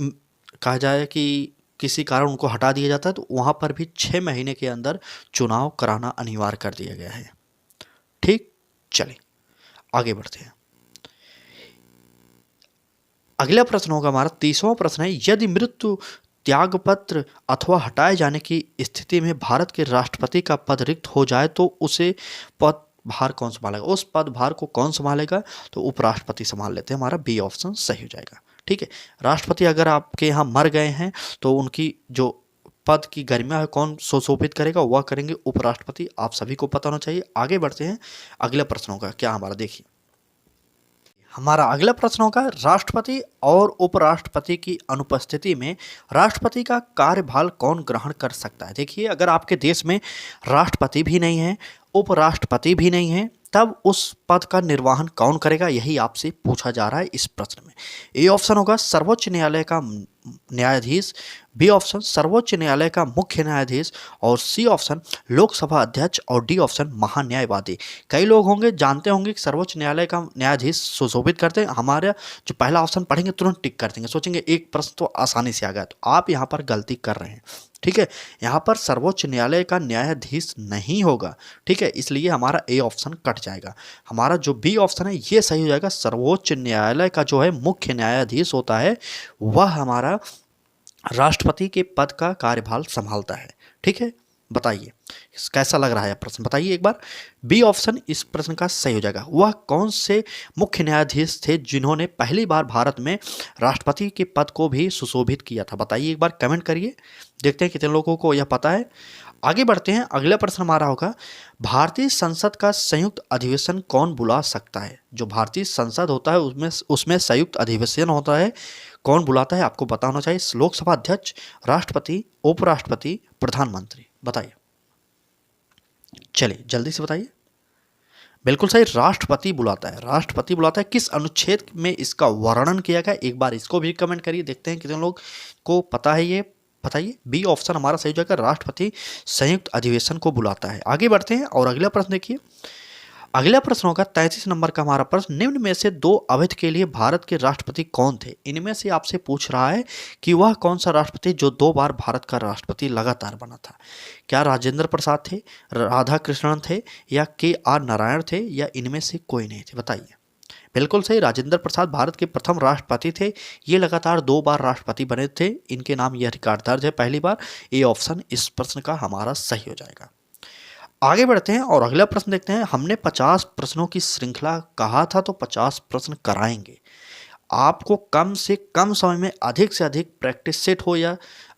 कहा जाए कि किसी कारण उनको हटा दिया जाता है, तो वहाँ पर भी 6 महीने के अंदर चुनाव कराना अनिवार्य कर दिया गया है। ठीक, चलिए आगे बढ़ते हैं। अगला प्रश्न होगा हमारा 30वां प्रश्न है, यदि मृत्यु, त्यागपत्र अथवा हटाए जाने की स्थिति में भारत के राष्ट्रपति का पद रिक्त हो जाए तो उसे पदभार कौन संभालेगा? उस पदभार को कौन संभालेगा? तो उपराष्ट्रपति संभाल लेते हैं। हमारा बी ऑप्शन सही हो जाएगा। ठीक है, राष्ट्रपति अगर आपके यहाँ मर गए हैं तो उनकी जो पद की गरिमा है कौन सुशोभित करेगा? वह करेंगे उपराष्ट्रपति। आप सभी को पता होना चाहिए। आगे बढ़ते हैं, अगला प्रश्न होगा क्या हमारा, देखिए। हमारा अगला प्रश्न होगा, राष्ट्रपति और उपराष्ट्रपति की अनुपस्थिति में राष्ट्रपति का कार्यभार कौन ग्रहण कर सकता है। देखिए, अगर आपके देश में राष्ट्रपति भी नहीं है, उपराष्ट्रपति भी नहीं है, तब उस पद का निर्वहन कौन करेगा, यही आपसे पूछा जा रहा है इस प्रश्न में। ए ऑप्शन होगा सर्वोच्च न्यायालय का न्यायाधीश, बी ऑप्शन सर्वोच्च न्यायालय का मुख्य न्यायाधीश, और सी ऑप्शन लोकसभा अध्यक्ष, और डी ऑप्शन महान्यायवादी। कई लोग होंगे जानते होंगे कि सर्वोच्च न्यायालय का न्यायाधीश सुशोभित करते हैं। हमारा जो पहला ऑप्शन पढ़ेंगे तुरंत टिक कर देंगे, सोचेंगे एक प्रश्न तो आसानी से आ गया। तो आप यहाँ पर गलती कर रहे हैं, ठीक है। यहाँ पर सर्वोच्च न्यायालय का न्यायाधीश नहीं होगा, ठीक है, इसलिए हमारा ए ऑप्शन कट जाएगा। हमारा जो बी ऑप्शन है ये सही हो जाएगा। सर्वोच्च न्यायालय का जो है मुख्य न्यायाधीश होता है, वह हमारा राष्ट्रपति के पद का कार्यभार संभालता है, ठीक है। बताइए कैसा लग रहा है प्रश्न, बताइए एक बार। बी ऑप्शन इस प्रश्न का सही हो जाएगा। वह कौन से मुख्य न्यायाधीश थे जिन्होंने पहली बार भारत में राष्ट्रपति के पद को भी सुशोभित किया था, बताइए एक बार, कमेंट करिए, देखते हैं कितने लोगों को यह पता है। आगे बढ़ते हैं, अगला प्रश्न हमारा होगा, भारतीय संसद का संयुक्त अधिवेशन कौन बुला सकता है। जो भारतीय संसद होता है उसमें संयुक्त अधिवेशन होता है, कौन बुलाता है आपको पता होना चाहिए। लोकसभा अध्यक्ष, राष्ट्रपति, उपराष्ट्रपति, प्रधानमंत्री, बताइए, चलिए जल्दी से बताइए। बिल्कुल सही, राष्ट्रपति बुलाता है, राष्ट्रपति बुलाता है। किस अनुच्छेद में इसका वर्णन किया गया, एक बार इसको भी कमेंट करिए, देखते हैं कितने लोग को पता है ये, बताइए। बी ऑप्शन हमारा सही जाएगा, राष्ट्रपति संयुक्त अधिवेशन को बुलाता है। आगे बढ़ते हैं और अगला प्रश्न देखिए। अगला प्रश्न होगा 33 नंबर का हमारा प्रश्न, निम्न में से 2 अवधि के लिए भारत के राष्ट्रपति कौन थे। इनमें से आपसे पूछ रहा है कि वह कौन सा राष्ट्रपति जो 2 बार भारत का राष्ट्रपति लगातार बना था। क्या राजेंद्र प्रसाद थे, राधा कृष्णन थे, या के.आर. नारायण थे, या इनमें से कोई नहीं थे, बताइए। बिल्कुल सही, राजेंद्र प्रसाद भारत के प्रथम राष्ट्रपति थे। ये लगातार 2 बार राष्ट्रपति बने थे, इनके नाम यह रिकॉर्ड दर्ज है पहली बार। ये ऑप्शन इस प्रश्न का हमारा सही हो जाएगा। आगे बढ़ते हैं और अगला प्रश्न देखते हैं। हमने 50 प्रश्नों की श्रृंखला कहा था, तो 50 प्रश्न कराएंगे। आपको कम से कम समय में अधिक से अधिक प्रैक्टिस सेट हो या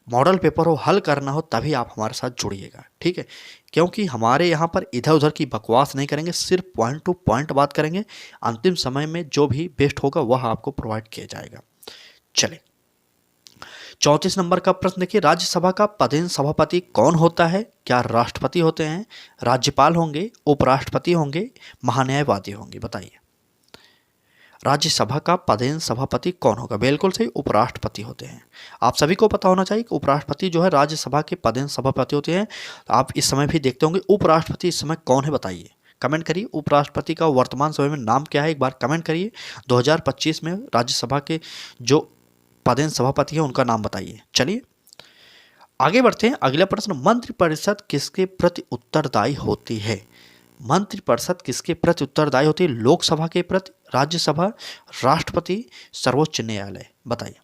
मॉडल पेपर हो, हल करना हो, तभी आप हमारे साथ जुड़िएगा, ठीक है। क्योंकि हमारे यहाँ पर इधर उधर की बकवास नहीं करेंगे, सिर्फ पॉइंट टू पॉइंट बात करेंगे। अंतिम समय में जो भी बेस्ट होगा वह आपको प्रोवाइड किया जाएगा। चलिए 34 नंबर का प्रश्न देखिए, राज्यसभा का पदेन सभापति कौन होता है। क्या राष्ट्रपति होते हैं, राज्यपाल होंगे, उपराष्ट्रपति होंगे, महान्यायवादी होंगे, बताइए। राज्यसभा का पदेन सभापति कौन होगा, बिल्कुल सही, उपराष्ट्रपति होते हैं। आप सभी को पता होना चाहिए कि उपराष्ट्रपति जो है राज्यसभा के पदेन सभापति होते हैं। आप इस समय भी देखते होंगे उपराष्ट्रपति इस समय कौन है, बताइए, कमेंट करिए। उपराष्ट्रपति का वर्तमान समय में नाम क्या है, एक बार कमेंट करिए। 2025 में राज्यसभा के जो पदेन सभापति हैं उनका नाम बताइए। चलिए आगे बढ़ते हैं, अगला प्रश्न, मंत्रिपरिषद किसके प्रति उत्तरदायी होती है। मंत्रिपरिषद किसके प्रति उत्तरदायी होती है, लोकसभा के प्रति, राज्यसभा, राष्ट्रपति, सर्वोच्च न्यायालय, बताइए।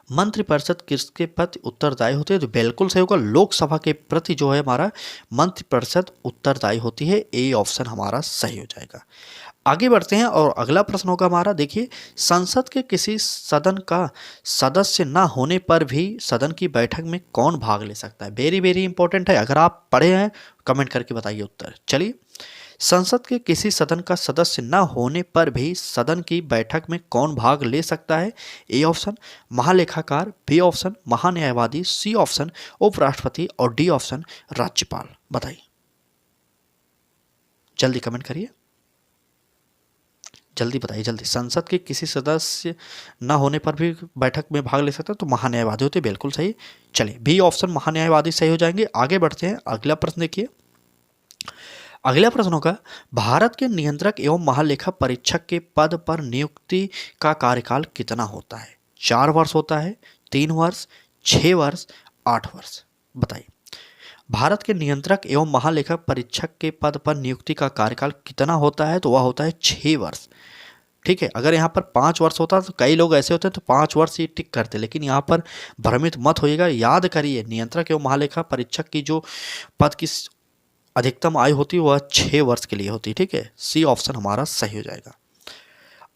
मंत्रिपरिषद किसके प्रति उत्तरदायी होती है, तो बिल्कुल सही होगा, लोकसभा के प्रति जो है हमारा मंत्रिपरिषद उत्तरदायी होती है। ए ऑप्शन हमारा सही हो जाएगा। आगे बढ़ते हैं और अगला प्रश्न होगा हमारा, देखिए, संसद के किसी सदन का सदस्य ना होने पर भी सदन की बैठक में कौन भाग ले सकता है। वेरी वेरी इंपॉर्टेंट है, अगर आप पढ़े हैं कमेंट करके बताइए उत्तर। चलिए, संसद के किसी सदन का सदस्य न होने पर भी सदन की बैठक में कौन भाग ले सकता है। ए ऑप्शन महालेखाकार, बी ऑप्शन महान्यायवादी, सी ऑप्शन उपराष्ट्रपति, और डी ऑप्शन राज्यपाल, बताइए। जल्दी कमेंट करिए, जल्दी बताइए, जल्दी। संसद के किसी सदस्य न होने पर भी बैठक में भाग ले सकता है, तो महान्यायवादी होते, बिल्कुल सही। चलिए, बी ऑप्शन महान्यायवादी सही हो जाएंगे। आगे बढ़ते हैं, अगला प्रश्न देखिए। अगला प्रश्न होगा, भारत के नियंत्रक एवं महालेखा परीक्षक के पद पर नियुक्ति का कार्यकाल कितना होता है। 4 वर्ष होता है, 3 वर्ष, 6 वर्ष, 8 वर्ष, बताइए। भारत के नियंत्रक एवं महालेखा परीक्षक के पद पर नियुक्ति का कार्यकाल कितना होता है, तो वह होता है 6 वर्ष, ठीक है। अगर यहाँ पर 5 वर्ष होता तो कई लोग ऐसे होते हैं तो 5 वर्ष ही टिक करते, लेकिन यहाँ पर भ्रमित मत होइएगा। याद करिए, नियंत्रक एवं महालेखा परीक्षक की जो पद की अधिकतम आयु होती है वह 6 वर्ष के लिए होती है, ठीक है। सी ऑप्शन हमारा सही हो जाएगा।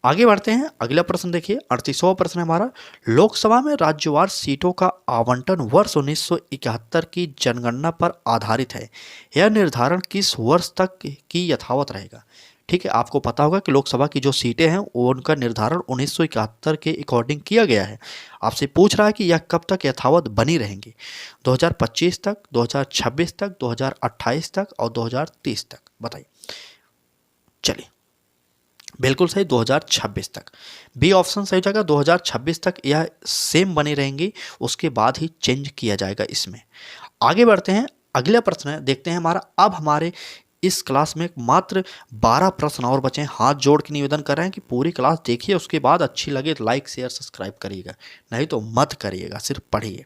आगे बढ़ते हैं, अगला प्रश्न देखिए, 38वां प्रश्न हमारा, लोकसभा में राज्यवार सीटों का आवंटन वर्ष 1971 की जनगणना पर आधारित है। यह निर्धारण किस वर्ष तक की यथावत रहेगा। ठीक है, आपको पता होगा कि लोकसभा की जो सीटें हैं वो उनका निर्धारण 1971 के अकॉर्डिंग किया गया है। आपसे पूछ रहा है कि यह कब तक यथावत बनी रहेंगी, 2025 तक, 2026 तक, 2028 तक और 2030 तक, बताइए। चलिए, बिल्कुल सही, 2026 तक। बी ऑप्शन सही जगह, 2026 तक यह सेम बनी रहेंगी, उसके बाद ही चेंज किया जाएगा इसमें। आगे बढ़ते हैं, अगला प्रश्न है, देखते हैं हमारा। अब हमारे इस क्लास में मात्र 12 प्रश्न और बचे हैं। हाथ जोड़ के निवेदन कर रहे हैं कि पूरी क्लास देखिए, उसके बाद अच्छी लगे लाइक शेयर सब्सक्राइब करिएगा, नहीं तो मत करिएगा, सिर्फ पढ़िए।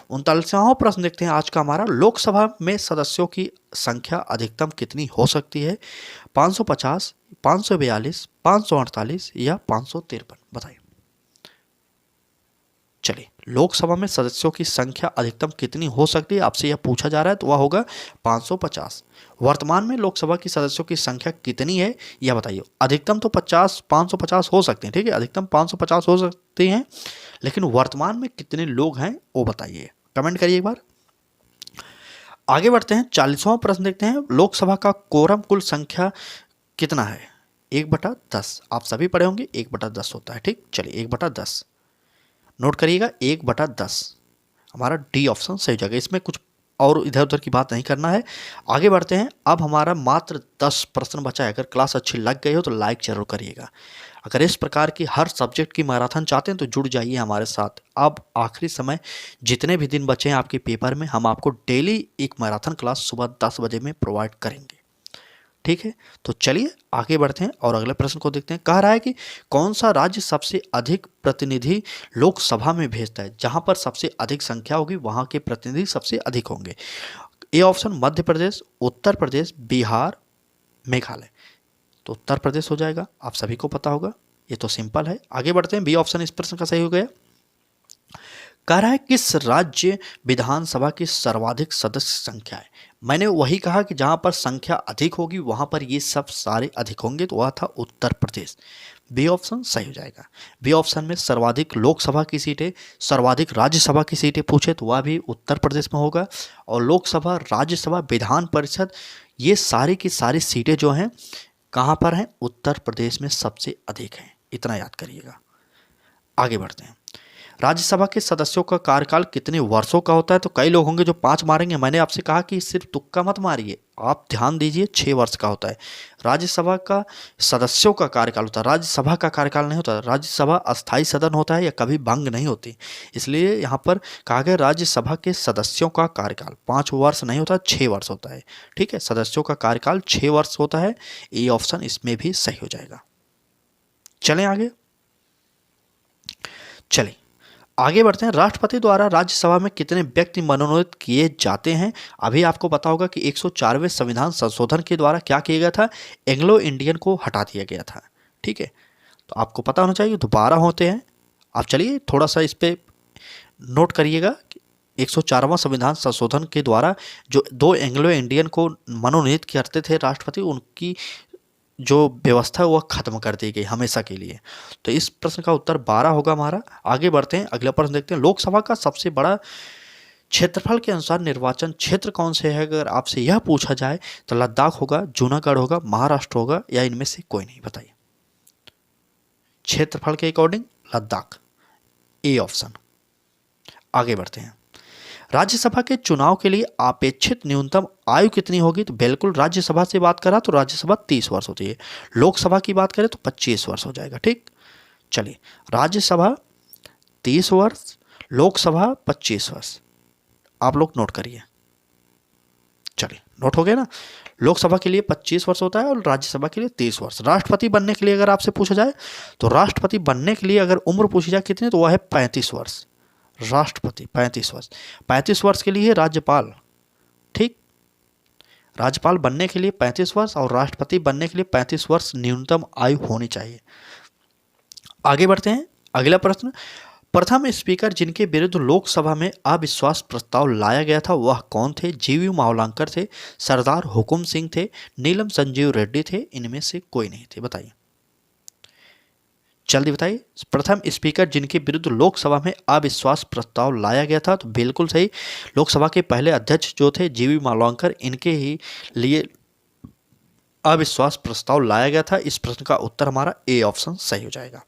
39वां प्रश्न देखते हैं आज का हमारा। लोकसभा में सदस्यों की संख्या अधिकतम कितनी हो सकती है, 550, 542, 548 या 553, बताइए। चलिए, लोकसभा में सदस्यों की संख्या अधिकतम कितनी हो सकती है, आपसे यह पूछा जा रहा है, तो वह होगा 550। वर्तमान में लोकसभा की सदस्यों की संख्या कितनी है यह बताइए। अधिकतम तो 550 हो सकते हैं, ठीक है, अधिकतम 550 हो सकते हैं, लेकिन वर्तमान में कितने लोग हैं वो बताइए, कमेंट करिए एक बार। आगे बढ़ते हैं, 40वां प्रश्न देखते हैं। लोकसभा का कोरम कुल संख्या कितना है, 1/10। आप सभी पढ़े होंगे 1/10 होता है, ठीक। चलिए, 1/10 नोट करिएगा, 1/10 हमारा डी ऑप्शन सही जगह। इसमें कुछ और इधर उधर की बात नहीं करना है। आगे बढ़ते हैं, अब हमारा मात्र 10 प्रश्न बचा है। अगर क्लास अच्छी लग गई हो तो लाइक जरूर करिएगा। अगर इस प्रकार की हर सब्जेक्ट की मैराथन चाहते हैं तो जुड़ जाइए हमारे साथ। अब आखिरी समय, जितने भी दिन बचे हैं आपके पेपर में, हम आपको डेली एक मैराथन क्लास सुबह 10 बजे में प्रोवाइड करेंगे, ठीक है। तो चलिए आगे बढ़ते हैं और अगले प्रश्न को देखते हैं। कह रहा है कि कौन सा राज्य सबसे अधिक प्रतिनिधि लोकसभा में भेजता है, जहां पर सबसे अधिक संख्या होगी वहां के प्रतिनिधि सबसे अधिक होंगे। A option Madhya Pradesh, Uttar Pradesh, Bihar, Meghalaya. तो उत्तर प्रदेश हो जाएगा, आप सभी को पता होगा, ये तो सिंपल है। आगे बढ़ते हैं, बी ऑप्शन इस प्रश्न का सही हो गया। कह रहा है किस राज्य विधानसभा की सर्वाधिक सदस्य संख्या है। मैंने वही कहा कि जहां पर संख्या अधिक होगी वहां पर ये सब सारे अधिक होंगे, तो वह था उत्तर प्रदेश। बी ऑप्शन सही हो जाएगा। बी ऑप्शन में सर्वाधिक लोकसभा की सीटें, सर्वाधिक राज्यसभा की सीटें पूछे तो वह भी उत्तर प्रदेश में होगा। और लोकसभा, राज्यसभा, विधान परिषद, ये सारी की सारी सीटें जो हैं कहाँ पर हैं, उत्तर प्रदेश में सबसे अधिक हैं, इतना याद करिएगा। आगे बढ़ते हैं, राज्यसभा के सदस्यों का कार्यकाल कितने वर्षों का होता है। तो कई लोग होंगे जो 5 मारेंगे, मैंने आपसे कहा कि सिर्फ तुक्का मत मारिए, आप ध्यान दीजिए, 6 वर्ष का होता है। राज्यसभा का सदस्यों का कार्यकाल होता है, राज्यसभा का कार्यकाल नहीं होता। राज्यसभा अस्थायी सदन होता है, या कभी भंग नहीं होती, इसलिए यहाँ पर कहा गया राज्यसभा के सदस्यों का कार्यकाल 5 वर्ष नहीं होता, 6 वर्ष होता है, ठीक है। सदस्यों का कार्यकाल 6 वर्ष होता है। ए ऑप्शन इसमें भी सही हो जाएगा। चलें आगे, चलिए आगे बढ़ते हैं। राष्ट्रपति द्वारा राज्यसभा में कितने व्यक्ति मनोनीत किए जाते हैं। अभी आपको पता होगा कि 104वें संविधान संशोधन के द्वारा क्या किया गया था, एंग्लो इंडियन को हटा दिया गया था, ठीक है। तो आपको पता होना चाहिए, दोबारा होते हैं। आप चलिए थोड़ा सा इस पर नोट करिएगा कि 104वां संविधान संशोधन के द्वारा जो 2 एंग्लो इंडियन को मनोनीत करते थे राष्ट्रपति, उनकी जो व्यवस्था है वह खत्म कर दी गई हमेशा के लिए। तो इस प्रश्न का उत्तर 12 होगा हमारा। आगे बढ़ते हैं, अगला प्रश्न देखते हैं। लोकसभा का सबसे बड़ा क्षेत्रफल के अनुसार निर्वाचन क्षेत्र कौन से है। अगर आपसे यह पूछा जाए तो लद्दाख होगा, जूनागढ़ होगा, महाराष्ट्र होगा, या इनमें से कोई नहीं, बताइए। क्षेत्रफल के अकॉर्डिंग लद्दाख, ए ऑप्शन। आगे बढ़ते हैं, राज्यसभा के चुनाव के लिए अपेक्षित न्यूनतम आयु कितनी होगी। तो बिल्कुल, राज्यसभा से बात करा तो राज्यसभा 30 वर्ष होती है, लोकसभा की बात करें तो 25 वर्ष हो जाएगा, ठीक। चलिए, राज्यसभा 30 वर्ष, लोकसभा 25 वर्ष, आप लोग नोट करिए। चलिए, नोट हो गया ना। लोकसभा के लिए 25 वर्ष होता है और राज्यसभा के लिए 30 वर्ष। राष्ट्रपति बनने के लिए अगर आपसे पूछा जाए तो राष्ट्रपति बनने के लिए अगर उम्र पूछी जाए कितनी, तो वह है 35 वर्ष। राष्ट्रपति 35 वर्ष, 35 वर्ष के लिए राज्यपाल, ठीक। राज्यपाल बनने के लिए 35 वर्ष और राष्ट्रपति बनने के लिए 35 वर्ष न्यूनतम आयु होनी चाहिए। आगे बढ़ते हैं, अगला प्रश्न। प्रथम स्पीकर जिनके विरुद्ध लोकसभा में अविश्वास प्रस्ताव लाया गया था वह कौन थे। जीवी मावलंकर थे, सरदार हुकुम सिंह थे, नीलम संजीव रेड्डी थे, इनमें से कोई नहीं थे, बताइए, जल्दी बताइए। प्रथम स्पीकर जिनके विरुद्ध लोकसभा में अविश्वास प्रस्ताव लाया गया था, तो बिल्कुल सही, लोकसभा के पहले अध्यक्ष जो थे जीवी मावलंकर, इनके ही लिए अविश्वास प्रस्ताव लाया गया था। इस प्रश्न का उत्तर हमारा ए ऑप्शन सही हो जाएगा।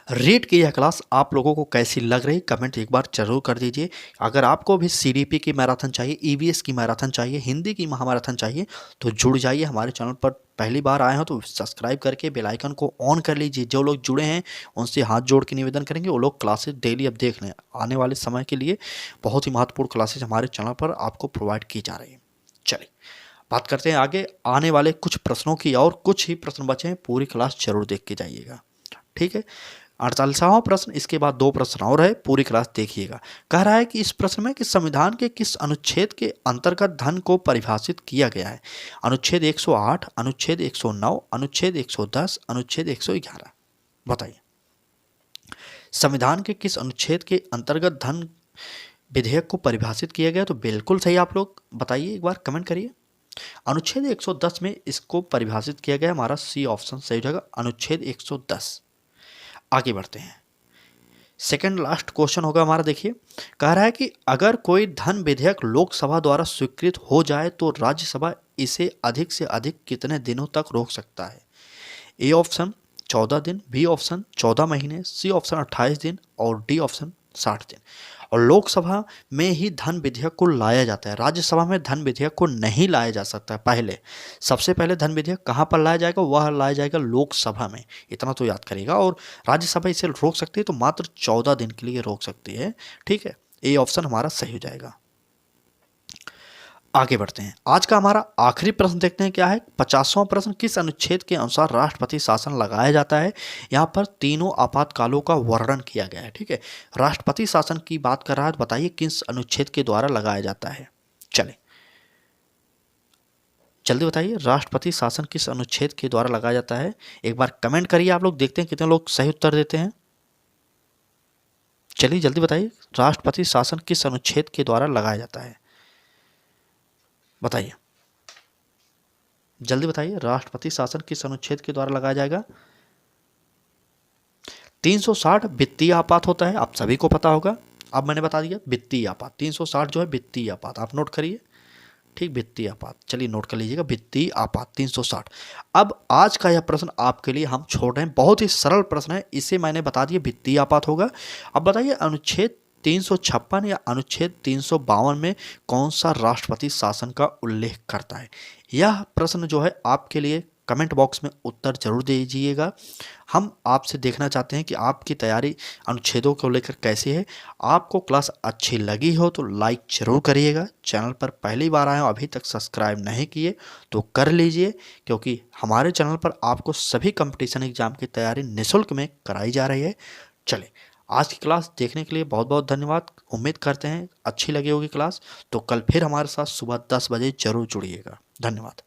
रीट की यह क्लास आप लोगों को कैसी लग रही, कमेंट एक बार जरूर कर दीजिए। अगर आपको भी सीडीपी की मैराथन चाहिए, ईवीएस की मैराथन चाहिए, हिंदी की महामैराथन चाहिए तो जुड़ जाइए हमारे चैनल पर। पहली बार आए हो तो सब्सक्राइब करके बेल आइकन को ऑन कर लीजिए। जो लोग जुड़े हैं उनसे हाथ जोड़ के निवेदन करेंगे, वो लोग क्लासेस डेली अब देख लें। आने वाले समय के लिए बहुत ही महत्वपूर्ण क्लासेज हमारे चैनल पर आपको प्रोवाइड की जा रही है। चलिए बात करते हैं आगे आने वाले कुछ प्रश्नों की, और कुछ ही प्रश्न बचे हैं, पूरी क्लास जरूर देख के जाइएगा। ठीक है, 48वां प्रश्न, इसके बाद 2 प्रश्न और है, पूरी क्लास देखिएगा। कह रहा है कि इस प्रश्न में कि संविधान के किस अनुच्छेद के अंतर्गत धन को परिभाषित किया गया है। अनुच्छेद 108, अनुच्छेद 109, अनुच्छेद 110, अनुच्छेद 111। बताइए संविधान के किस अनुच्छेद के अंतर्गत धन विधेयक को परिभाषित किया गया। तो बिल्कुल सही, आप लोग बताइए, एक बार कमेंट करिए। अनुच्छेद 110 में इसको परिभाषित किया गया। हमारा सी ऑप्शन सही हो जाएगा, अनुच्छेद 110। आगे बढ़ते हैं, सेकंड लास्ट क्वेश्चन होगा हमारा। देखिए कह रहा है कि अगर कोई धन विधेयक लोकसभा द्वारा स्वीकृत हो जाए तो राज्यसभा इसे अधिक से अधिक कितने दिनों तक रोक सकता है। ए ऑप्शन 14 दिन, बी ऑप्शन 14 महीने, सी ऑप्शन 28 दिन और डी ऑप्शन 60 दिन। और लोकसभा में ही धन विधेयक को लाया जाता है, राज्यसभा में धन विधेयक को नहीं लाया जा सकता। पहले सबसे पहले धन विधेयक कहाँ पर लाया जाएगा, वह लाया जाएगा लोकसभा में, इतना तो याद करिएगा। और राज्यसभा इसे रोक सकती है तो मात्र 14 दिन के लिए रोक सकती है। ठीक है, ए ऑप्शन हमारा सही हो जाएगा। आगे बढ़ते हैं, आज का हमारा आखिरी प्रश्न देखते हैं क्या है। 50वां प्रश्न, किस अनुच्छेद के अनुसार राष्ट्रपति शासन लगाया जाता है। यहाँ पर तीनों आपातकालों का वर्णन किया गया है। ठीक है, राष्ट्रपति शासन की बात कर रहा है तो बताइए किस अनुच्छेद के द्वारा लगाया जाता है। चले जल्दी बताइए, राष्ट्रपति शासन किस अनुच्छेद के द्वारा लगाया जाता है, एक बार कमेंट करिए। आप लोग देखते हैं कितने लोग सही उत्तर देते हैं। चलिए जल्दी बताइए, राष्ट्रपति शासन किस अनुच्छेद के द्वारा लगाया जाता है, बताइए जल्दी बताइए। राष्ट्रपति शासन किस अनुच्छेद के द्वारा लगाया जाएगा। 360 वित्तीय आपात होता है, आप सभी को पता होगा। अब मैंने बता दिया वित्तीय आपात, 360 जो है वित्तीय आपात, आप नोट करिए। ठीक, वित्तीय आपात, चलिए नोट कर लीजिएगा, वित्तीय आपात 360। अब आज का यह प्रश्न आपके लिए हम छोड़ रहे हैं, बहुत ही सरल प्रश्न है, इसे मैंने बता दिया वित्तीय आपात होगा। अब बताइए अनुच्छेद 356 या अनुच्छेद 352 में कौन सा राष्ट्रपति शासन का उल्लेख करता है। यह प्रश्न जो है आपके लिए कमेंट बॉक्स में उत्तर जरूर दीजिएगा। हम आपसे देखना चाहते हैं कि आपकी तैयारी अनुच्छेदों को लेकर कैसी है। आपको क्लास अच्छी लगी हो तो लाइक जरूर करिएगा। चैनल पर पहली बार आए हो, अभी तक सब्सक्राइब नहीं किए तो कर लीजिए, क्योंकि हमारे चैनल पर आपको सभी कंपटीशन एग्जाम की तैयारी निःशुल्क में कराई जा रही है। चलिए, आज की क्लास देखने के लिए बहुत बहुत धन्यवाद। उम्मीद करते हैं अच्छी लगी होगी क्लास, तो कल फिर हमारे साथ सुबह 10 बजे जरूर जुड़िएगा। धन्यवाद।